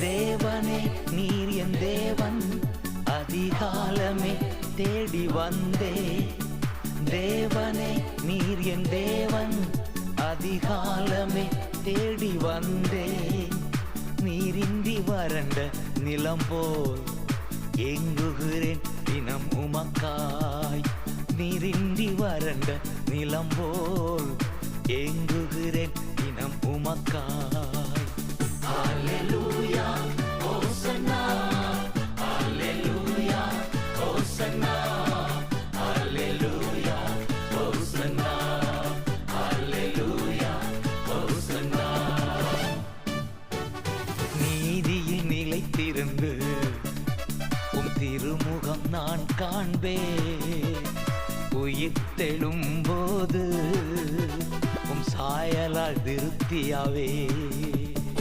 தேவனே நீர் என் தேவன், அதிகாலமே தேடி வந்தே. தேவனே நீர் என் தேவன், அதிகாலமே தேடி வந்தே. நீரின்றி வறண்ட நிலம் போல் ஏங்குகிறேன் தினம் உமக்காய். நீரின்றி வறண்ட நிலம் போல் ஏங்குகிறேன் தினம் உமக்காய். அல்லேலூயா ஹோசன்னா, அல்லேலூயா ஹோசன்னா, அல்லேலூயா ஹோசன்னா, அல்லேலூயா ஹோசன்னா. நீதியில் நிலைத்திருந்து உம் திருமுகம் நான் காண்பேன். உயிர்த்தெழும்போது உம் சாயலால் திருப்தியாவே